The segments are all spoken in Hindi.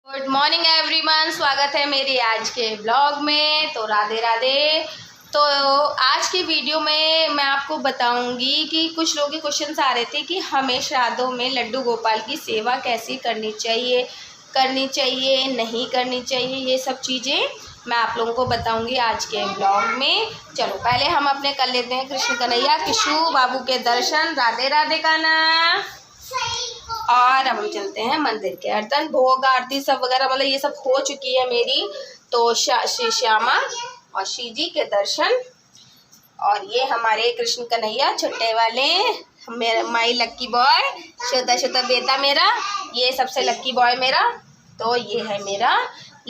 गुड मॉर्निंग एवरीवन, स्वागत है मेरे आज के ब्लॉग में। तो राधे राधे। तो आज की वीडियो में मैं आपको बताऊंगी कि कुछ लोगों के क्वेश्चंस आ रहे थे कि हमें श्राद्धों में लड्डू गोपाल की सेवा कैसी करनी चाहिए, नहीं करनी चाहिए, ये सब चीज़ें मैं आप लोगों को बताऊंगी आज के ब्लॉग में। चलो पहले हम अपने कर लेते हैं कृष्ण कन्हैया किशु बाबू के दर्शन। राधे राधे का ना। और अब हम चलते हैं मंदिर के अर्तन भोग आरती सब वगैरह मतलब ये सब हो चुकी है मेरी। तो श्री श्यामा और श्री जी के दर्शन। और ये हमारे कृष्ण कन्हैया छोटे वाले, मेरा माई लक्की बॉय, छोटा बेटा मेरा, ये सबसे लक्की बॉय मेरा। तो ये है मेरा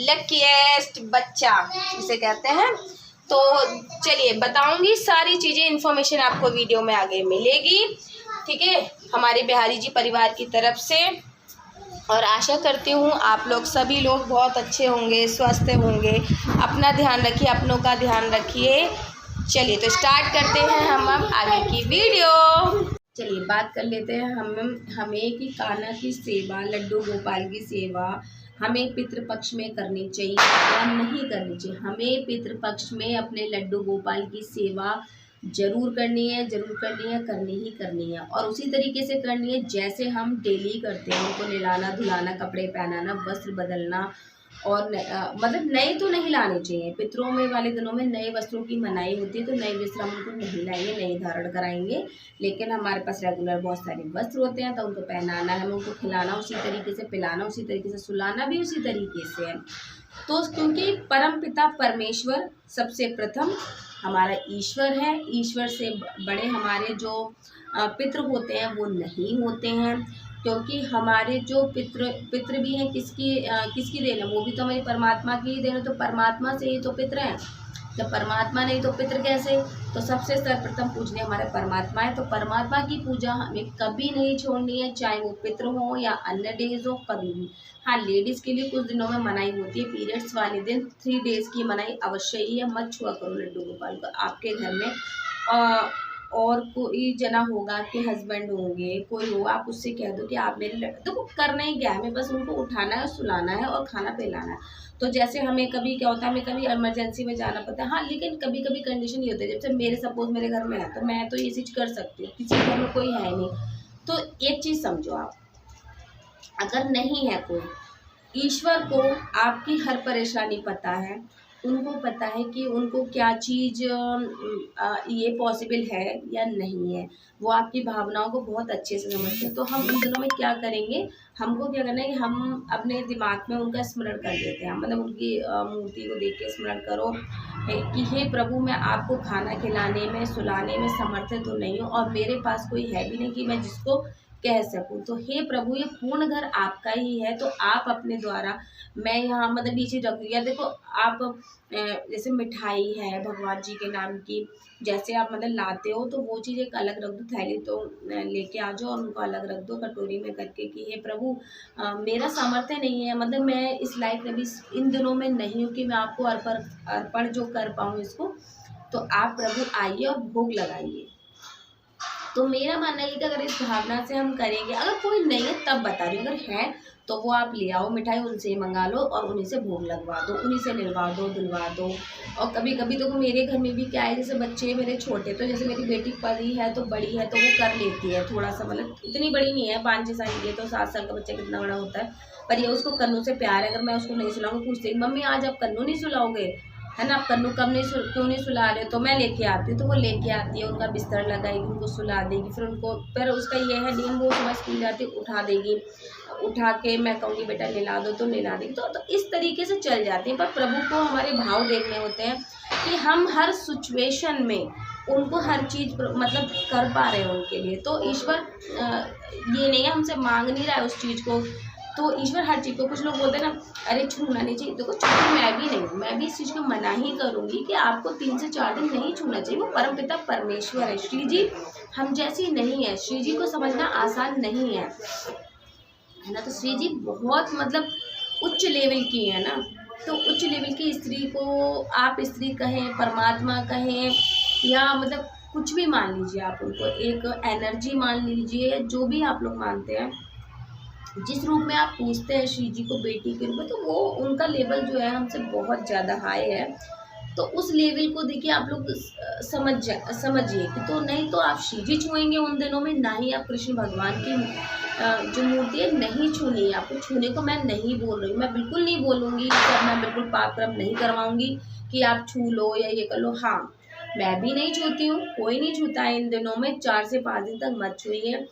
लक्कीएस्ट बच्चा जिसे कहते हैं। तो चलिए बताऊंगी सारी चीज़ें, इन्फॉर्मेशन आपको वीडियो में आगे मिलेगी, ठीक है, हमारे बिहारी जी परिवार की तरफ से। और आशा करती हूँ आप लोग सभी लोग बहुत अच्छे होंगे, स्वस्थ होंगे। अपना ध्यान रखिए, अपनों का ध्यान रखिए। चलिए तो स्टार्ट करते हैं हम अब आगे की वीडियो। चलिए बात कर लेते हैं हमें कि कान्हा की सेवा, लड्डू गोपाल की सेवा हमें पितृपक्ष में करनी चाहिए या नहीं करनी चाहिए। हमें पितृपक्ष में अपने लड्डू गोपाल की सेवा जरूर करनी है, करनी है। और उसी तरीके से करनी है जैसे हम डेली करते हैं। उनको नहलाना धुलाना, कपड़े पहनाना, वस्त्र बदलना। और मतलब नए तो नहीं लाने चाहिए। पितरों में वाले दिनों में नए वस्त्रों की मनाही होती है, तो नए वस्त्र हम उनको नहीं लाएंगे, नहीं धारण कराएंगे। लेकिन हमारे पास रेगुलर बहुत सारे वस्त्र होते हैं, तो उनको पहनाना है, उनको खिलाना उसी तरीके से, पिलाना उसी तरीके से, सुलाना भी उसी तरीके से है। तो क्योंकि परम पिता परमेश्वर सबसे प्रथम हमारा ईश्वर है। ईश्वर से बड़े हमारे जो पितृ होते हैं वो नहीं होते हैं। क्योंकि हमारे जो पितृ भी हैं, किसकी देन है, वो भी तो हमारी परमात्मा की ही देन है। तो परमात्मा से ही तो पितृ हैं, जब परमात्मा नहीं तो पितृ कैसे। तो सबसे सर्वप्रथम पूजने हमारे परमात्मा है। तो परमात्मा की पूजा हमें कभी नहीं छोड़नी है, चाहे वो पितृ हो या अन्य डेज हो, कभी भी। हाँ, लेडीज़ के लिए कुछ दिनों में मनाही होती है, पीरियड्स वाले दिन 3 डेज़ की मनाही अवश्य ही है। मत छुआ करो लड्डू गोपाल को आपके घर में। और कोई जना होगा, आपके हस्बैंड होंगे, कोई हो, आप उससे कह दो कि आप मेरे लड्डू, देखो करना ही क्या है, हमें बस उनको उठाना है, सुलाना है और खाना पिलाना है। तो जैसे हमें कभी क्या होता है, हमें कभी इमरजेंसी में जाना पड़ता है। हाँ, लेकिन कभी कभी कंडीशन ये होती है, जैसे मेरे घर में है तो मैं तो ये चीज़ कर सकती हूँ, किसी घर में कोई है नहीं। तो एक चीज़ समझो आप, अगर नहीं है कोई, ईश्वर को आपकी हर परेशानी पता है। उनको पता है कि उनको क्या चीज़ ये पॉसिबल है या नहीं है। वो आपकी भावनाओं को बहुत अच्छे से समझते हैं। तो हम उन दिनों में क्या करेंगे, हमको क्या करना है कि हम अपने दिमाग में उनका स्मरण कर देते हैं। मतलब उनकी मूर्ति को देख के स्मरण करो कि हे प्रभु, मैं आपको खाना खिलाने में, सुलाने में समर्थ तो नहीं हूँ, और मेरे पास कोई है भी नहीं कि मैं जिसको कह सकूँ। तो हे प्रभु, ये पूर्ण घर आपका ही है। तो आप अपने द्वारा, मैं यहाँ मतलब ये चीज़ रख लिया। देखो आप जैसे मिठाई है भगवान जी के नाम की, जैसे आप मतलब लाते हो, तो वो चीज़ एक अलग रख दो, थैली तो लेके आ जाओ और उनको अलग रख दो कटोरी में करके कि हे प्रभु, मेरा सामर्थ्य नहीं है, मतलब मैं इस लायक अभी इन दिनों में नहीं हूँ कि मैं आपको अर्पण जो कर पाऊँ इसको। तो आप प्रभु आइए और भोग लगाइए। तो मेरा मानना है कि अगर इस भावना से हम करेंगे, अगर कोई नहीं है तब बता रही हूँ, अगर है तो वो आप ले आओ मिठाई, उनसे मंगा लो और उन्हीं से भोग लगवा दो, उन्हीं से निलवा दो, दिलवा दो। और कभी कभी तो मेरे घर में भी क्या है, जैसे बच्चे मेरे छोटे, तो जैसे मेरी बेटी पढ़ी है तो बड़ी है तो वो कर लेती है थोड़ा सा, मतलब इतनी बड़ी नहीं है, 5-6 साल की है। तो 7 साल का बच्चा कितना बड़ा होता है, पर ये उसको कन्नू से प्यार है। अगर मैं उसको नहीं सुलाऊंगी, पूछते मम्मी आज आप कन्नू नहीं सुलाओगे, है ना, आप कन्नू क्यों नहीं सुला रहे, तो मैं लेके आती हूँ। तो वो लेके आती है, उनका बिस्तर लगाएगी, उनको सुला देगी, फिर उनको, फिर उसका ये है नियम, वो सुबह स्कूल जाती है उठा देगी, उठा के मैं कहूँगी बेटा नहला दो तो नहला देगी। तो इस तरीके से चल जाती है। पर प्रभु को हमारे भाव देखने होते हैं कि हम हर सिचुएशन में उनको हर चीज़ मतलब कर पा रहे हैं उनके लिए। तो ईश्वर ये नहीं है हमसे मांग नहीं रहा है उस चीज़ को, तो ईश्वर हर चीज़ को, कुछ लोग बोलते हैं ना अरे छूना नहीं चाहिए, देखो छूना मैं भी नहीं, मैं भी इस चीज़ को मना ही करूँगी कि आपको 3 से 4 दिन नहीं छूना चाहिए। वो परमपिता परमेश्वर है, श्री जी हम जैसी नहीं है। श्री जी को समझना आसान नहीं है ना। तो श्री जी बहुत मतलब उच्च लेवल की है ना। तो उच्च लेवल की स्त्री को आप स्त्री कहें, परमात्मा कहें, या मतलब कुछ भी मान लीजिए, आप उनको एक एनर्जी मान लीजिए, जो भी आप लोग मानते हैं। जिस रूप में आप पूछते हैं श्री जी को बेटी के रूप में, तो वो उनका लेवल जो है हमसे बहुत ज़्यादा हाई है। तो उस लेवल को देखिए आप लोग समझिए कि, तो नहीं तो आप श्री जी छुएंगे उन दिनों में, ना ही आप कृष्ण भगवान की जो मूर्ति है नहीं छूनी है। आपको छूने को मैं नहीं बोल रही हूँ, मैं बिल्कुल नहीं बोलूँगी, और मैं बिल्कुल पाप कर्म नहीं करवाऊँगी कि आप छू लो या ये कर लो। हाँ, मैं भी नहीं छूती हूँ, कोई नहीं छूता है इन दिनों में। 4 से 5 दिन तक मत छूइए।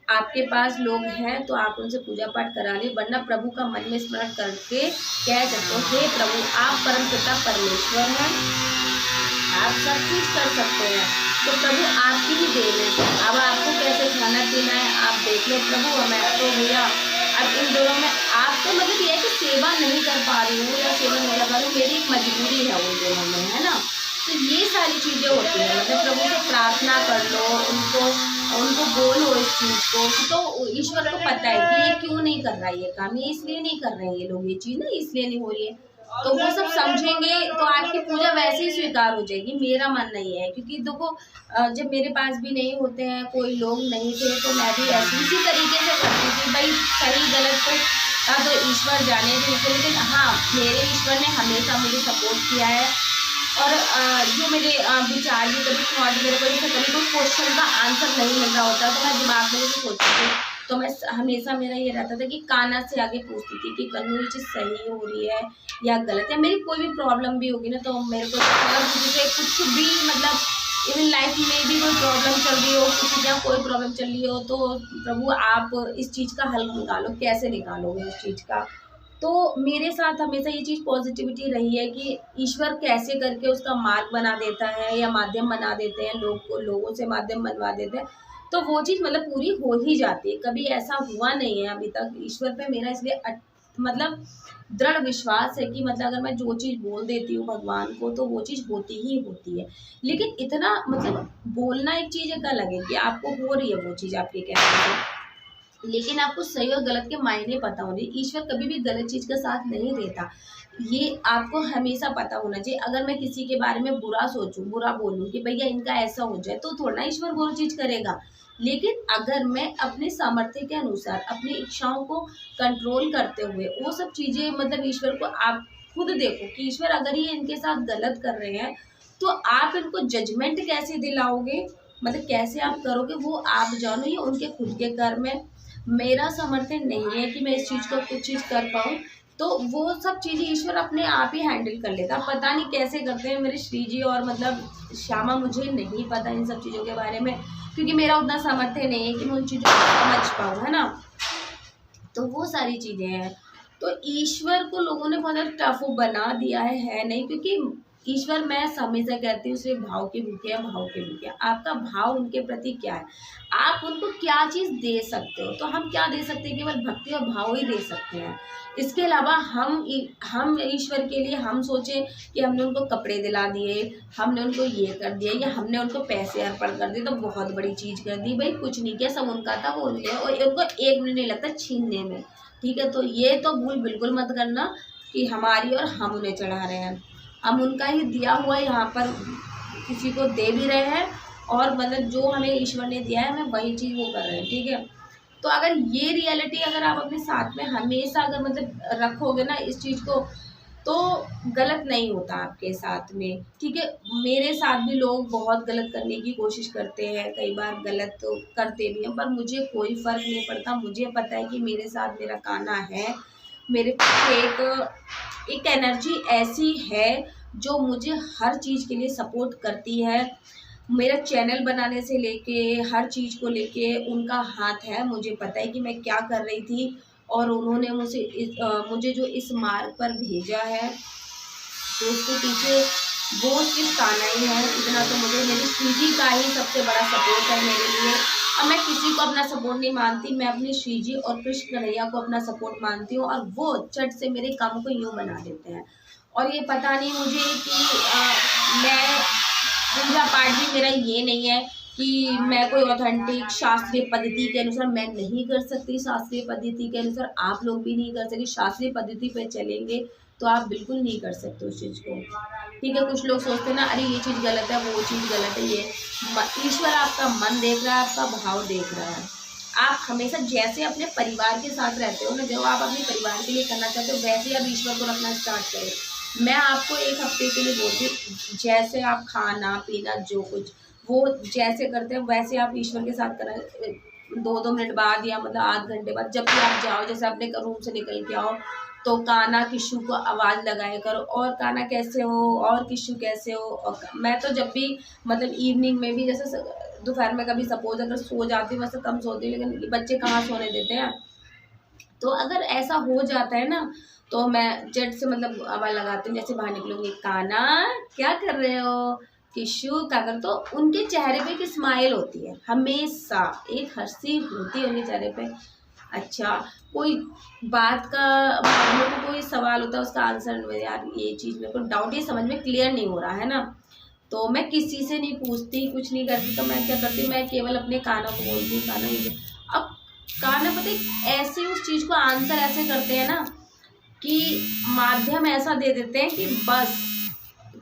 आपके पास लोग हैं तो आप उनसे पूजा पाठ करा लें, वरना प्रभु का मन में स्मरण करके कह सकते हो, हे प्रभु आप परमपिता परमेश्वर हैं, आप सब चीज़ कर सकते हैं, तो प्रभु आपकी ही देन है। अब आपको कैसे खाना पीना है आप देख लो प्रभु, मैं तो भैया अब इन दोनों में आप तो मतलब ये है कि सेवा नहीं कर पा रही हूँ या सेवा नहीं कर पा रही हूँ, मेरी एक मजबूरी है उन दोनों में, है ना। तो ये सारी चीज़ें होती हैं, मतलब प्रभु से प्रार्थना कर लो, उनको बोलो इस चीज़ को, तो ईश्वर को पता है कि ये क्यों नहीं कर रहा है ये काम, ये इसलिए नहीं कर रहे हैं ये लोग, ये चीज़ ना इसलिए नहीं हो रही है। तो वो सब समझेंगे तो आपकी पूजा वैसे ही स्वीकार हो जाएगी, मेरा मानना ये है। क्योंकि देखो जब मेरे पास भी नहीं होते हैं, कोई लोग नहीं थे, तो मैं भी ऐसे इसी तरीके से करती थी, भाई सही गलत तो ईश्वर जाने थे। लेकिन हाँ, मेरे ईश्वर ने हमेशा मुझे सपोर्ट किया है, और जो मेरे विचार भी कभी आज मेरे को जैसे कभी कोई क्वेश्चन का आंसर नहीं मिल रहा होता, तो मैं दिमाग में जैसे सोचती थी, तो मैं हमेशा मेरा ये रहता था कि काना से आगे पूछती थी कि कन्नू ये चीज़ सही हो रही है या गलत है। मेरी कोई भी प्रॉब्लम भी होगी ना, तो मेरे को अगर मुझे कुछ भी मतलब इवन लाइफ में भी कोई प्रॉब्लम चल रही हो, किसी के यहाँ कोई प्रॉब्लम चल रही हो, तो प्रभु आप इस चीज़ का हल निकालो, कैसे निकालोगे उस चीज़ का। तो मेरे साथ हमेशा ये चीज़ पॉजिटिविटी रही है कि ईश्वर कैसे करके उसका मार्ग बना देता है या माध्यम बना देते हैं, लोगों से माध्यम बनवा देते हैं, तो वो चीज़ मतलब पूरी हो ही जाती है। कभी ऐसा हुआ नहीं है अभी तक ईश्वर पे मेरा, इसलिए मतलब दृढ़ विश्वास है कि मतलब अगर मैं जो चीज़ बोल देती हूँ भगवान को, तो वो चीज़ होती ही होती है। लेकिन इतना मतलब बोलना एक चीज़ एक अलग है कि आपको हो रही है वो चीज़ आपके कहने से, लेकिन आपको सही और गलत के मायने पता होने। ईश्वर कभी भी गलत चीज़ का साथ नहीं देता, ये आपको हमेशा पता होना चाहिए। अगर मैं किसी के बारे में बुरा सोचूं, बुरा बोलूं कि भैया इनका ऐसा हो जाए, तो थोड़ा ईश्वर वो चीज़ करेगा। लेकिन अगर मैं अपने सामर्थ्य के अनुसार अपनी इच्छाओं को कंट्रोल करते हुए वो सब चीज़ें मतलब ईश्वर को, आप खुद देखो कि ईश्वर अगर ये इनके साथ गलत कर रहे हैं, तो आप इनको जजमेंट कैसे दिलाओगे, मतलब कैसे आप करोगे, वो आप जानो, ये उनके खुद के कर्म है। मेरा समर्थन नहीं है कि मैं इस चीज़ को कुछ चीज़ कर पाऊँ, तो वो सब चीज़ें ईश्वर अपने आप ही हैंडल कर लेता। पता नहीं कैसे करते हैं मेरे श्री जी और मतलब श्यामा, मुझे नहीं पता इन सब चीज़ों के बारे में, क्योंकि मेरा उतना समर्थन नहीं है कि मैं उन चीज़ों को समझ पाऊँ, है ना। तो वो सारी चीज़ें हैं। तो ईश्वर को लोगों ने बहुत टफ बना दिया है नहीं, क्योंकि ईश्वर, मैं हमेशा कहती हूँ, सिर्फ भाव के भूखे हैं, भाव के भूखे हैं। आपका भाव उनके प्रति क्या है, आप उनको क्या चीज़ दे सकते हो। तो हम क्या दे सकते हैं, केवल भक्ति और भाव ही दे सकते हैं। इसके अलावा हम ईश्वर के लिए हम सोचें कि हमने उनको कपड़े दिला दिए, हमने उनको ये कर दिया, या हमने उनको पैसे अर्पण कर दिए, तो बहुत बड़ी चीज़ कर दी। भाई कुछ नहीं किया, सब उनका था, वो उनके, और उनको एक मिनट नहीं लगता छीनने में, ठीक है। तो ये तो भूल बिल्कुल मत करना कि हमारी और हम उन्हें चढ़ा रहे हैं। हम उनका ही दिया हुआ यहाँ पर किसी को दे भी रहे हैं, और मतलब जो हमें ईश्वर ने दिया है हमें वही चीज़ वो कर रहे हैं, ठीक है। तो अगर ये रियलिटी अगर आप अपने साथ में हमेशा अगर मतलब रखोगे ना इस चीज़ को, तो गलत नहीं होता आपके साथ में, ठीक है। मेरे साथ भी लोग बहुत गलत करने की कोशिश करते हैं, कई बार गलत तो करते भी हैं, पर मुझे कोई फ़र्क नहीं पड़ता। मुझे पता है कि मेरे साथ मेरा कान्हा है, मेरे पीछे एक एनर्जी ऐसी है जो मुझे हर चीज़ के लिए सपोर्ट करती है। मेरा चैनल बनाने से लेके हर चीज़ को लेके उनका हाथ है। मुझे पता है कि मैं क्या कर रही थी, और उन्होंने मुझे जो इस मार्ग पर भेजा है, तो उसके पीछे वो सिर्फ कान्हा ही है। इतना तो मुझे मेरी श्री जी का ही सबसे बड़ा सपोर्ट है मेरे लिए। अब मैं किसी को अपना सपोर्ट नहीं मानती, मैं अपनी श्री जी और कृष्ण कन्हैया को अपना सपोर्ट मानती हूँ, और वो चट से मेरे काम को यूँ बना देते हैं। और ये पता नहीं मुझे कि मैं पूजा पाठ भी मेरा ये नहीं है कि मैं कोई ऑथेंटिक शास्त्रीय पद्धति के अनुसार मैं नहीं कर सकती, शास्त्रीय पद्धति के अनुसार आप लोग भी नहीं कर सकते। शास्त्रीय पद्धति पे चलेंगे तो आप बिल्कुल नहीं कर सकते उस चीज़ को, ठीक है। कुछ लोग सोचते हैं ना, अरे ये चीज़ गलत है, वो चीज़ गलत है। ये ईश्वर आपका मन देख रहा है, आपका भाव देख रहा है। आप हमेशा जैसे अपने परिवार के साथ रहते हो ना, जो आप अपने परिवार के लिए करना चाहते हो वैसे आप ईश्वर को रखना स्टार्ट करें। मैं आपको एक हफ्ते के लिए बोलती हूँ, जैसे आप खाना पीना जो कुछ वो जैसे करते हैं वैसे आप ईश्वर के साथ करें। 2-2 मिनट बाद या मतलब आध घंटे बाद जब भी आप जाओ, जैसे अपने रूम से निकल के आओ तो काना किशु को आवाज़ लगाया करो, और काना कैसे हो, और किशु कैसे हो। और मैं तो जब भी मतलब इवनिंग में भी, जैसे दोपहर में कभी सपोज अगर सो जाती हूँ, वैसे कम सोती हूँ लेकिन बच्चे कहाँ सोने देते हैं, तो अगर ऐसा हो जाता है ना तो मैं झट से मतलब आवाज़ लगाती हूँ, जैसे बाहर निकलूंगी, काना क्या कर रहे हो, किशु क्या कर, तो उनके चेहरे पे एक स्माइल होती है, हमेशा एक हंसी होती है उनके चेहरे पे। अच्छा, कोई बात का मेरे को कोई सवाल होता है उसका आंसर में, यार ये चीज़ मेरे को डाउट, ये समझ में क्लियर नहीं हो रहा है ना, तो मैं किसी से नहीं पूछती, कुछ नहीं करती, तो मैं क्या करती हूँ, मैं केवल अपने कानों को बोलती हूँ, कानों ये अब काना पता है ऐसे उस चीज़ को आंसर ऐसे करते हैं ना कि माध्यम ऐसा दे देते हैं कि बस।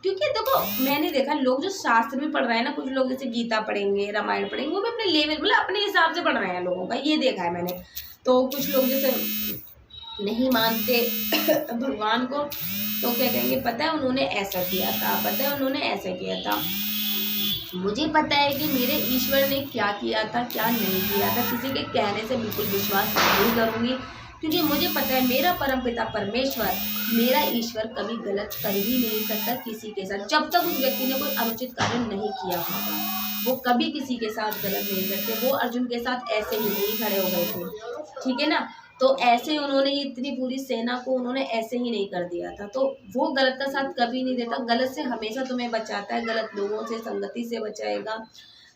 क्योंकि देखो मैंने देखा लोग जो शास्त्र भी पढ़ रहे हैं ना, कुछ लोग जैसे गीता पढ़ेंगे, रामायण पढ़ेंगे, वो भी अपने लेवल मतलब अपने हिसाब से पढ़ रहे हैं लोगों का, ये देखा है मैंने। तो कुछ लोग जैसे नहीं मानते भगवान को, तो क्या कहेंगे, पता है उन्होंने ऐसा किया था, पता है उन्होंने ऐसा किया था। मुझे पता है कि मेरे ईश्वर ने क्या किया था क्या नहीं किया था, किसी के कहने से बिल्कुल विश्वास नहीं करूँगी, क्योंकि मुझे पता है मेरा परमपिता परमेश्वर, मेरा ईश्वर कभी गलत कर ही नहीं सकता किसी के साथ, जब तक उस व्यक्ति ने कोई अनुचित कार्य नहीं किया होगा। वो कभी किसी के साथ गलत नहीं करते। वो अर्जुन के साथ ऐसे ही नहीं खड़े हो गए थे, ठीक है ना, तो ऐसे उन्होंने इतनी पूरी सेना को उन्होंने ऐसे ही नहीं कर दिया था। तो वो गलत का साथ कभी नहीं देता, गलत से हमेशा तुम्हें बचाता है, गलत लोगों से संगति से बचाएगा,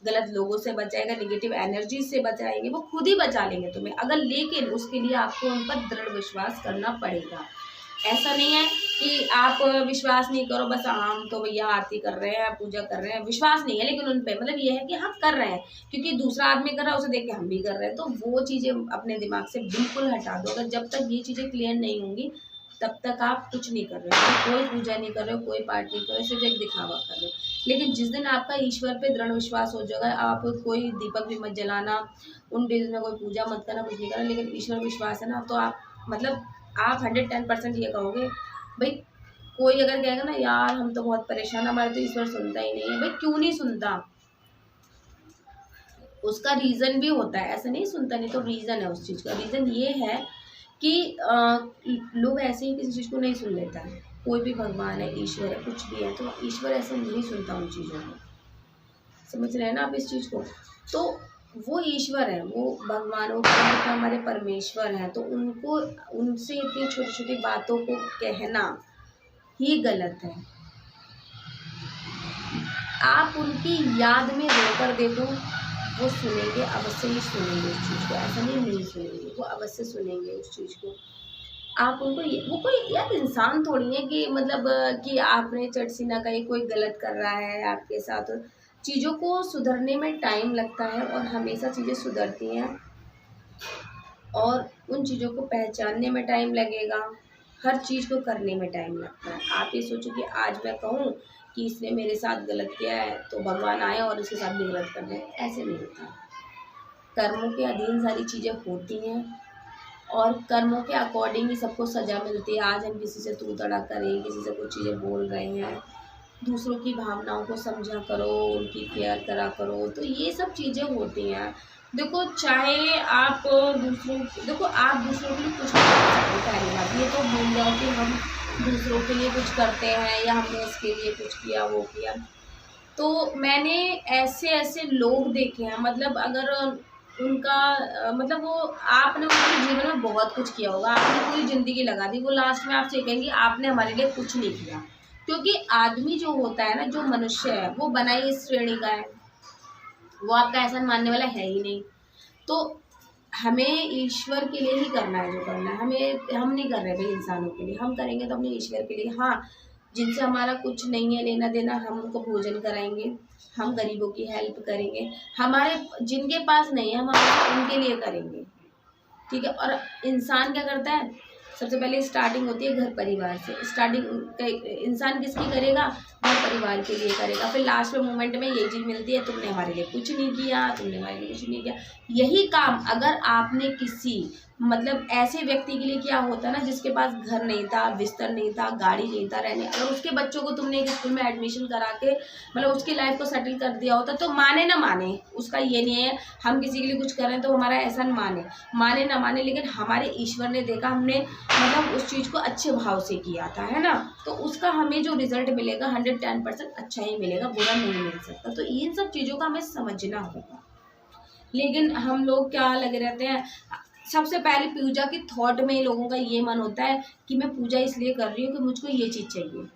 गलत लोगों से बचाएगा, नेगेटिव एनर्जी से बचाएंगे, वो खुद ही बचा लेंगे तुम्हें अगर, लेकिन उसके लिए आपको उन पर दृढ़ विश्वास करना पड़ेगा। ऐसा नहीं है कि आप विश्वास नहीं करो, बस हम तो भैया आरती कर रहे हैं, पूजा कर रहे हैं, विश्वास नहीं है लेकिन उन पे, मतलब ये है कि हम कर रहे हैं क्योंकि दूसरा आदमी कर रहा है उसे देख के हम भी कर रहे हैं, तो वो चीज़ें अपने दिमाग से बिल्कुल हटा दो। अगर जब तक ये चीज़ें क्लियर नहीं होंगी तब तक आप कुछ नहीं कर रहे हो, कोई पूजा नहीं कर रहे हो, कोई पाठ नहीं कर रहे हो, सिर्फ एक दिखावा कर रहे हो। लेकिन जिस दिन आपका ईश्वर पे दृढ़ विश्वास हो जाएगा, आप कोई दीपक भी मत जलाना, उन डेज में कोई पूजा मत करना, कुछ नहीं करना, लेकिन ईश्वर विश्वास है ना, तो आप मतलब आप 110% ये कहोगे भाई। कोई अगर कहेगा ना यार हम तो बहुत परेशान, हमारे तो ईश्वर सुनता ही नहीं है, भाई क्यों नहीं सुनता, उसका रीज़न भी होता है, ऐसा नहीं सुनता नहीं, तो रीज़न है उस चीज़ का। रीज़न ये है कि लोग ऐसे ही किसी चीज़ को नहीं सुन लेता है, कोई भी भगवान है, ईश्वर है, कुछ भी है, तो ईश्वर ऐसे नहीं सुनता उन चीज़ों को, समझ रहे हैं ना आप इस चीज़ को। तो वो ईश्वर है, वो भगवान, वो हमारे परमेश्वर हैं, तो उनको उनसे इतनी छोटी छोटी बातों को कहना ही गलत है। आप उनकी याद में रोकर देखो, वो सुनेंगे, अवश्य ही सुनेंगे उस चीज़ को, ऐसा नहीं सुनेंगे, वो अवश्य सुनेंगे उस चीज़ को। आप उनको वो कोई यार इंसान थोड़ी है कि मतलब कि आपने चटसीना कहीं कोई गलत कर रहा है आपके साथ। चीज़ों को सुधरने में टाइम लगता है और हमेशा चीज़ें सुधरती हैं, और उन चीज़ों को पहचानने में टाइम लगेगा, हर चीज़ को करने में टाइम लगता है। आप ये सोचो कि आज मैं कहूँ कि इसने मेरे साथ गलत किया है तो भगवान आए और उसके साथ भी गलत कर दें, ऐसे नहीं होता। कर्मों के अधीन सारी चीज़ें होती हैं और कर्मों के अकॉर्डिंग ही सबको सज़ा मिलती है। आज हम किसी से तू तड़ा करें, किसी से कुछ चीज़ें बोल रहे हैं, दूसरों की भावनाओं को समझा करो, उनकी केयर करा करो, तो ये सब चीज़ें होती हैं। देखो चाहे आप दूसरों देखो आप दूसरों के लिए कुछ नहीं कर सकते, पहली बात ये तो भूल जाओ कि हम दूसरों के लिए कुछ करते हैं या हमने इसके लिए कुछ किया वो किया। तो मैंने ऐसे ऐसे लोग देखे हैं, मतलब अगर उनका मतलब वो आपने उनके जीवन में बहुत कुछ किया होगा, आपने पूरी ज़िंदगी लगा दी, वो लास्ट में आपसे कहेंगे आपने हमारे लिए कुछ नहीं किया। क्योंकि आदमी जो होता है ना, जो मनुष्य है, वो बना ही इस श्रेणी का है, वो आपका एहसान मानने वाला है ही नहीं। तो हमें ईश्वर के लिए ही करना है जो करना है, हम नहीं कर रहे भाई इंसानों के लिए, हम करेंगे तो अपने ईश्वर के लिए। हाँ, जिनसे हमारा कुछ नहीं है लेना देना, हम उनको भोजन कराएंगे, हम गरीबों की हेल्प करेंगे, हमारे जिनके पास नहीं है हम उनके लिए करेंगे, ठीक है। और इंसान क्या करता है, सबसे पहले स्टार्टिंग होती है घर परिवार से। स्टार्टिंग इंसान किसकी करेगा? घर परिवार के लिए करेगा। फिर लास्ट में मोमेंट में ये चीज़ मिलती है, तुमने हमारे लिए कुछ नहीं किया, तुमने हमारे लिए कुछ नहीं किया। यही काम अगर आपने किसी मतलब ऐसे व्यक्ति के लिए क्या होता है ना, जिसके पास घर नहीं था, बिस्तर नहीं था, गाड़ी नहीं था रहने, अगर उसके बच्चों को तुमने एक स्कूल में एडमिशन करा के मतलब उसकी लाइफ को सेटल कर दिया होता, तो माने ना माने, उसका ये नहीं है हम किसी के लिए कुछ करें तो हमारा एहसान माने ना माने, लेकिन हमारे ईश्वर ने देखा हमने मतलब उस चीज़ को अच्छे भाव से किया था, है ना, तो उसका हमें जो रिजल्ट मिलेगा 110% अच्छा ही मिलेगा, बुरा नहीं मिल सकता। तो इन सब चीज़ों का हमें समझना होगा। लेकिन हम लोग क्या लगे रहते हैं, सबसे पहले पूजा के थॉट में लोगों का ये मन होता है कि मैं पूजा इसलिए कर रही हूँ कि मुझको ये चीज़ चाहिए,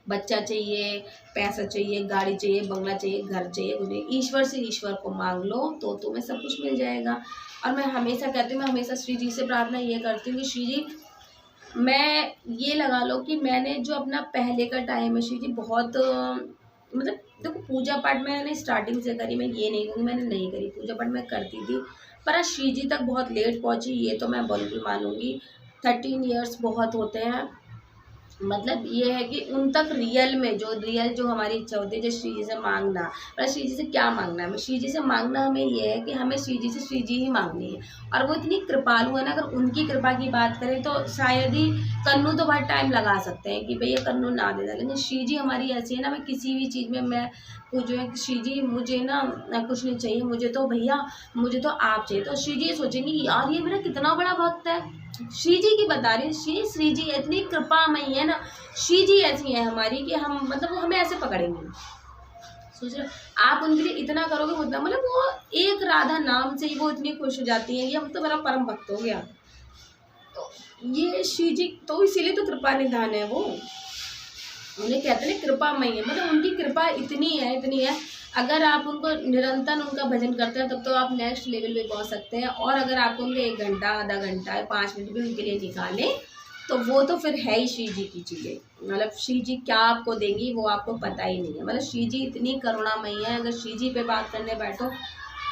बच्चा चाहिए, पैसा चाहिए, गाड़ी चाहिए, बंगला चाहिए, घर चाहिए, कुछ नहीं। ईश्वर से ईश्वर को मांग लो तो तुम्हें सब कुछ मिल जाएगा। और मैं हमेशा कहती हूँ, मैं हमेशा श्री जी से प्रार्थना ये करती हूँ कि श्री जी, मैं ये लगा लो कि मैंने जो अपना पहले का टाइम है श्री जी, बहुत मतलब देखो पूजा पाठ मैंने स्टार्टिंग से करी, मैं ये नहीं कहूँगी मैंने नहीं करी, पूजा पाठ मैं करती थी, पर आज श्री जी तक बहुत लेट पहुँची, ये तो मैं बिल्कुल मानूंगी। 13 ईयर्स बहुत होते हैं, मतलब ये है कि उन तक रियल जो हमारी इच्छा होती है, जो श्री जी से मांगना, पर श्री जी से क्या मांगना है, हमें श्री जी से मांगना हमें ये है कि हमें श्री जी से श्री जी ही मांगनी है। और वो इतनी कृपालु है ना, अगर उनकी कृपा की बात करें तो शायद ही कन्नू तो बहुत टाइम लगा सकते हैं कि भैया कन्नू ना देना, लेकिन श्री जी हमारी ऐसी है ना, मैं किसी भी चीज़ में मैं पूछूँ है कि श्री जी मुझे ना कुछ नहीं चाहिए, मुझे तो भैया मुझे तो आप चाहिए, तो श्री जी ये सोचेंगे यार ये मेरा कितना बड़ा भक्त है। श्री जी की बता रही हूँ, श्री जी इतनी कृपामयी है ना, श्री जी ऐसी है हमारी कि हम मतलब वो हमें ऐसे पकड़ेंगे। सोच रहे आप उनके लिए इतना करोगे उतना, मतलब वो एक राधा नाम से ही वो इतनी खुश हो जाती है कि हम तो मेरा परम भक्त हो गया। तो ये श्री जी तो इसीलिए तो कृपा निधान है, वो उन्हें कहते हैं कृपामयी है, मतलब उनकी कृपा इतनी है। अगर आप उनको निरंतर उनका भजन करते हैं तब तो आप नेक्स्ट लेवल पे पहुंच सकते हैं। और अगर आप उनके 1 घंटा, आधा घंटा, 5 मिनट भी उनके लिए निकालें तो वो तो फिर है ही श्री जी की चीज़ें। मतलब श्री जी क्या आपको देंगी वो आपको पता ही नहीं है। मतलब श्री जी इतनी करुणामयी है, अगर श्री जी पे बात करने बैठो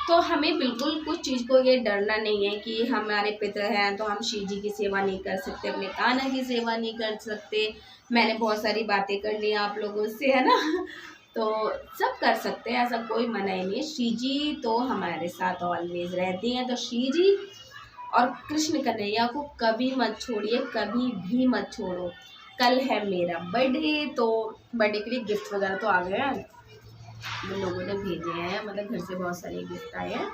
तो हमें बिल्कुल कुछ चीज़ को ये डरना नहीं है कि हमारे पितर हैं तो हम श्री जी की सेवा नहीं कर सकते, अपने कान्हा की सेवा नहीं कर सकते। मैंने बहुत सारी बातें कर ली आप लोगों से, है ना, तो सब कर सकते हैं, ऐसा कोई मना ही नहीं है। श्री जी तो हमारे साथ ऑलवेज रहती हैं, तो श्री जी और कृष्ण कन्हैया को कभी मत छोड़िए, कभी भी मत छोड़ो। कल है मेरा बर्थडे, तो बर्थडे के लिए गिफ्ट वगैरह तो आ गए हैं, वो लोगों ने भेजे हैं, मतलब घर से बहुत सारे गिफ्ट आए हैं,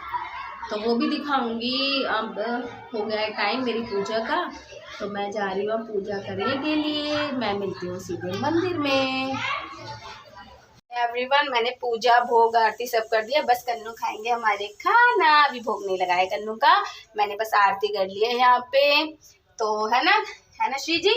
तो वो भी दिखाऊंगी। अब हो गया है टाइम मेरी पूजा का, तो मैं जा रही हूँ पूजा करने के लिए। मैं मिलती हूँ सीधे मंदिर में। एवरीवन, मैंने पूजा भोग आरती सब कर दिया, बस कन्नू खाएंगे हमारे खाना। अभी भोग नहीं लगाया कन्नू का, मैंने बस आरती कर ली है यहाँ पे, तो है ना श्री जी।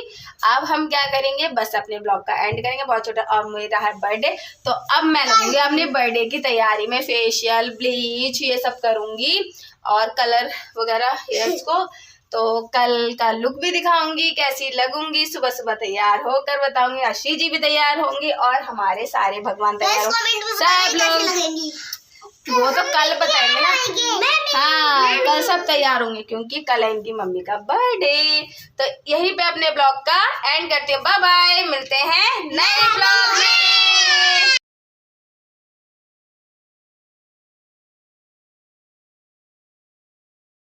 अब हम क्या करेंगे, बस अपने ब्लॉग का एंड करेंगे। बहुत छोटा और मेरा है बर्थडे, तो अब मैं लगूंगी अपने बर्थडे की तैयारी में, फेशियल, ब्लीच ये सब करूँगी और कलर वगैरह हेयर्स को। तो कल का लुक भी दिखाऊंगी कैसी लगूंगी, सुबह सुबह तैयार होकर बताऊंगी। आशी जी भी तैयार होंगी और हमारे सारे भगवान तैयार होंगे, सब लोग वो तो कल बताएंगे ना। हाँ, कल सब तैयार होंगे क्योंकि कल है इनकी मम्मी का बर्थडे। तो यहीं पे अपने ब्लॉग का एंड करती हूँ। बाय बाय, मिलते हैं नए ब्लॉग में।